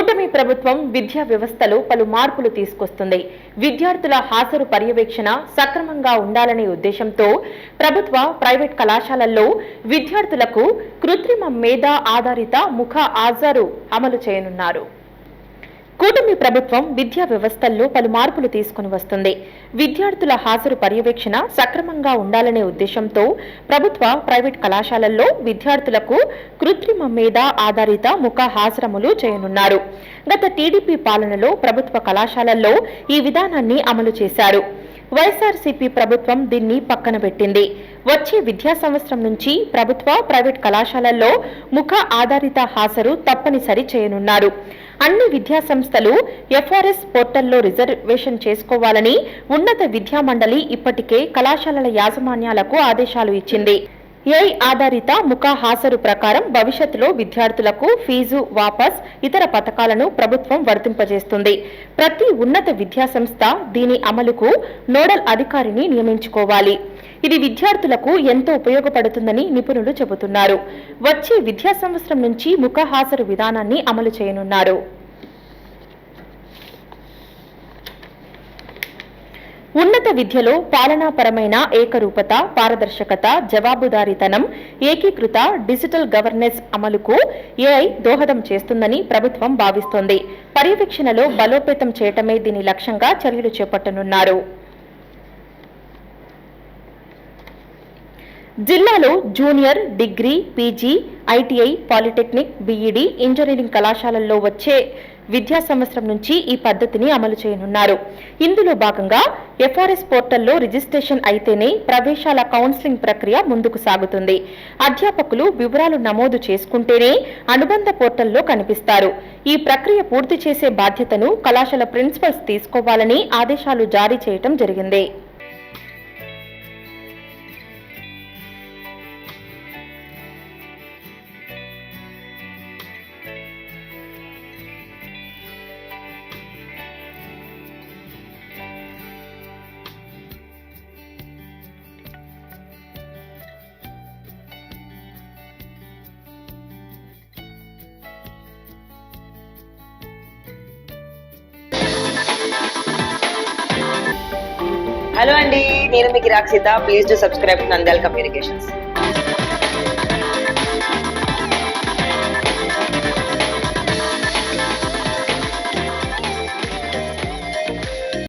కూటమి ప్రభుత్వం విద్యా వ్యవస్థలో పలు మార్పులు తీసుకొస్తుంది. విద్యార్థుల హాజరు పర్యవేక్షణ సక్రమంగా ఉండాలనే ఉద్దేశంతో ప్రభుత్వ, ప్రైవేట్ కళాశాలల్లో విద్యార్థులకు కృత్రిమ మేధ ఆధారిత ముఖ హాజరు అమలు చేయనున్నారు. కూటమి ప్రభుత్వం విద్యా వ్యవస్థల్లో పలు మార్పులు తీసుకుని వస్తుంది. విద్యార్థుల హాజరు పర్యవేక్షణ సక్రమంగా ఉండాలనే ఉద్దేశంతో ప్రభుత్వ, ప్రైవేట్ కళాశాలల్లో విద్యార్థులకు కృత్రిమ మేధ ఆధారిత ముఖ హాజరములు చేయనున్నారు. గత టీడీపీ పాలనలో ప్రభుత్వ కళాశాలల్లో ఈ విధానాన్ని అమలు చేశారు. వైఎస్ఆర్సీపీ ప్రభుత్వం దీన్ని పక్కన పెట్టింది. వచ్చే విద్యా సంవత్సరం నుంచి ప్రభుత్వ, ప్రైవేట్ కళాశాలల్లో ముఖ ఆధారిత హాజరు తప్పనిసరి చేయనున్నారు. అన్ని విద్యా సంస్థలు ఎఫ్ఆర్ఎస్ పోర్టల్లో రిజర్వేషన్ చేసుకోవాలని ఉన్నత విద్యా మండలి ఇప్పటికే కళాశాలల యాజమాన్యాలకు ఆదేశాలు ఇచ్చింది. ఏఐ ఆధారిత ముఖ హాజరు ప్రకారం భవిష్యత్తులో విద్యార్థులకు ఫీజు వాపస్, ఇతర పథకాలను ప్రభుత్వం వర్తింపజేస్తుంది. ప్రతి ఉన్నత విద్యాసంస్థ దీని అమలుకు నోడల్ అధికారిని నియమించుకోవాలి. ఇది విద్యార్థులకు ఎంతో ఉపయోగపడుతుందని నిపుణులు చెబుతున్నారు. వచ్చే విద్యా సంవత్సరం నుంచి ముఖ హాజరు విధానాన్ని అమలు చేయనున్నారు. ఉన్నత విద్యలో పాలనాపరమైన ఏకరూపత, పారదర్శకత, జవాబుదారీతనం, ఏకీకృత డిజిటల్ గవర్నెన్స్ అమలుకు ఏఐ దోహదం చేస్తుందని ప్రభుత్వం భావిస్తోంది. పర్యవేక్షణలో బలోపేతం చేయటమే దీని లక్ష్యంగా చర్యలు చేపట్టనున్నారు. జిల్లాలో junior, degree, PG, ITI, polytechnic, BEd, engineering కళాశాలల్లో వచ్చే విద్యా సంవత్సరం నుంచి ఈ పద్ధతిని అమలు చేయనున్నారు. ఇందులో భాగంగా ఎఫ్ఆర్ఎస్ పోర్టల్లో రిజిస్ట్రేషన్ అయితేనే ప్రవేశాల కౌన్సిలింగ్ ప్రక్రియ ముందుకు సాగుతుంది. అధ్యాపకులు వివరాలు నమోదు చేసుకుంటేనే అనుబంధ పోర్టల్లో కనిపిస్తారు. ఈ ప్రక్రియ పూర్తి చేసే బాధ్యతను కళాశాల ప్రిన్సిపల్స్ తీసుకోవాలని ఆదేశాలు జారీ చేయడం జరిగింది. హలో అండి, నేను మీకు Rakshitha. Please do subscribe to Nandyal communications.